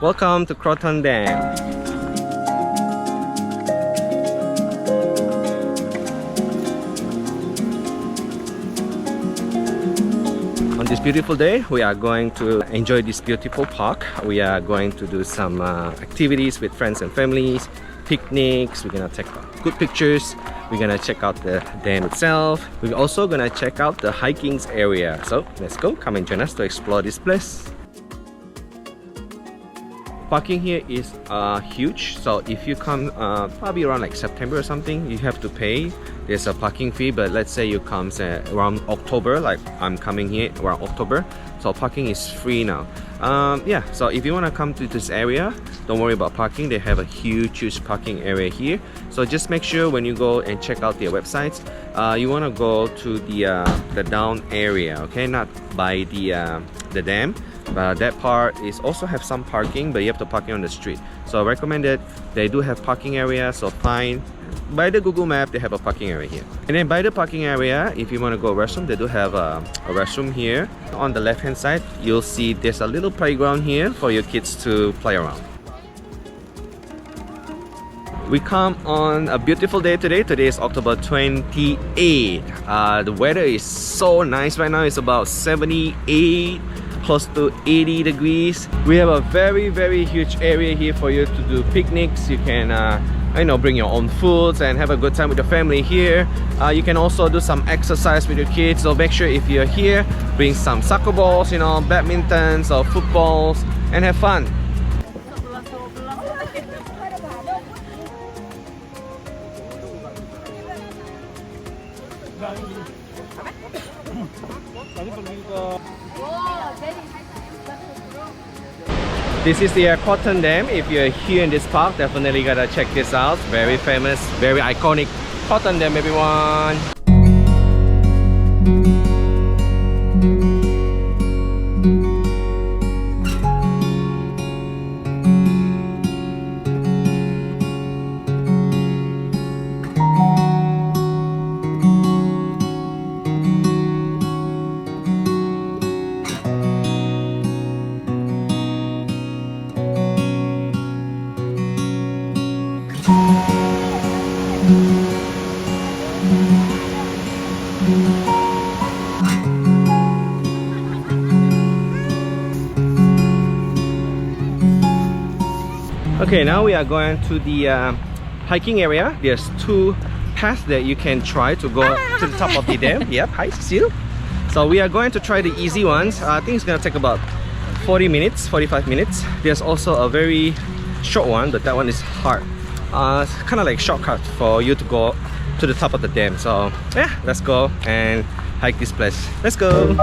Welcome to Croton Dam. On this beautiful day, we are going to enjoy this beautiful park. We are going to do some activities with friends and families, picnics. We're gonna take good pictures. We're gonna check out the dam itself. We're also gonna check out the hiking area. So let's go, come and join us to explore this place. Parking here is huge, so if you come probably around like September or something, you have to pay. There's a parking fee, but let's say you come around October, like I'm coming here around October, so parking is free now. Yeah, so if you want to come to this area, don't worry about parking. They have a huge parking area here, so just make sure when you go and check out their websites, you want to go to the down area, okay, not by the dam. That part is also have some parking, but you have to park on the street. So recommended, they do have parking area, so fine. By the Google map, they have a parking area here. And then by the parking area, if you want to go restroom, they do have a restroom here. On the left hand side, you'll see there's a little playground here for your kids to play around. We come on a beautiful day today. Today is October 28. The weather is so nice right now. It's about 78, close to 80 degrees. We have a very huge area here for you to do picnics. You can bring your own foods and have a good time with your family here. You can also do some exercise with your kids, so make sure if you're here, bring some soccer balls, badmintons or footballs, and have fun. This is the Croton Dam. If you're here in this park, definitely gotta check this out. Very famous, very iconic Croton Dam, everyone. Okay, now we are going to the hiking area. There's two paths that you can try to go to the top of the dam. Yep, hi Cecile. So we are going to try the easy ones. I think it's gonna take about 40 minutes, 45 minutes. There's also a very short one, but that one is hard. It's kind of like shortcut for you to go to the top of the dam. So yeah, let's go and hike this place. Let's go.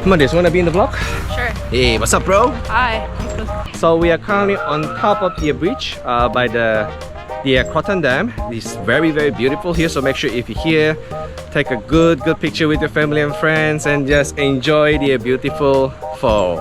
Come on, Des, wanna be in the vlog? Sure. Hey, what's up, bro? Hi. So we are currently on top of the bridge by the Croton Dam. It's very beautiful here, so make sure if you're here, take a good picture with your family and friends and just enjoy the beautiful falls.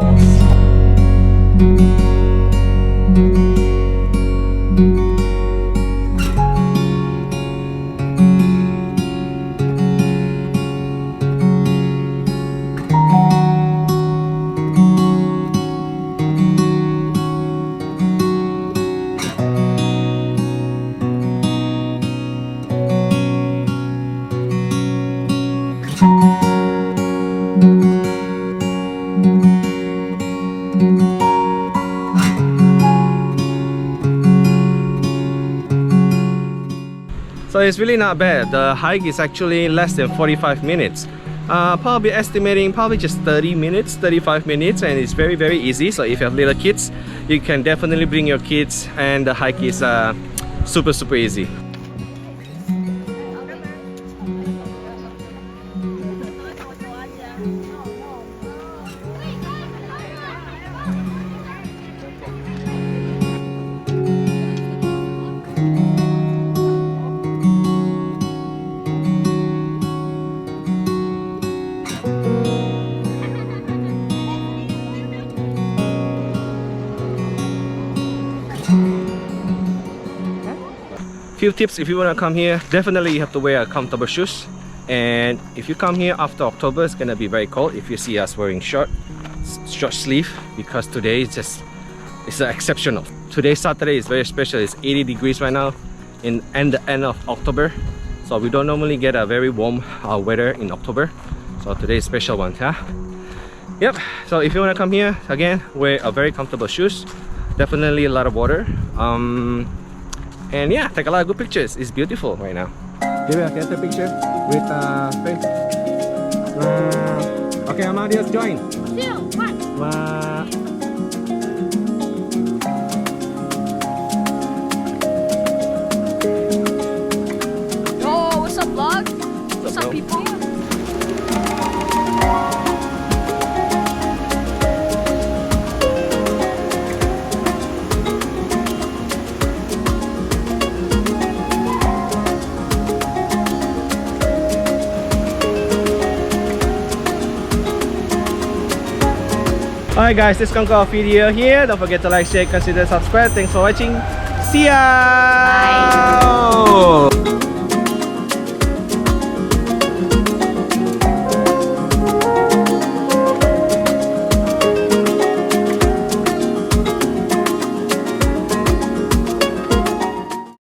So it's really not bad. The hike is actually less than 45 minutes. Probably estimating just 30 minutes, 35 minutes, and it's very easy. So if you have little kids, you can definitely bring your kids, and the hike is super easy. Few tips if you want to come here, definitely you have to wear comfortable shoes. And if you come here after October, it's gonna be very cold. If you see us wearing short sleeve, because today it's exceptional. Today Saturday is very special. It's 80 degrees right now in the end of October, so we don't normally get a very warm weather in October. So today is special one, huh? Yep. So if you want to come here again, wear a very comfortable shoes. Definitely a lot of water. And yeah, take a lot of good pictures. It's beautiful right now. Here we can take a picture with friends. Okay, Amadeus, join. 2, 1. Yo, what's up, vlog? What's up, people? Alright guys, this concludes our video here. Don't forget to like, share, consider subscribe. Thanks for watching. See ya! Bye.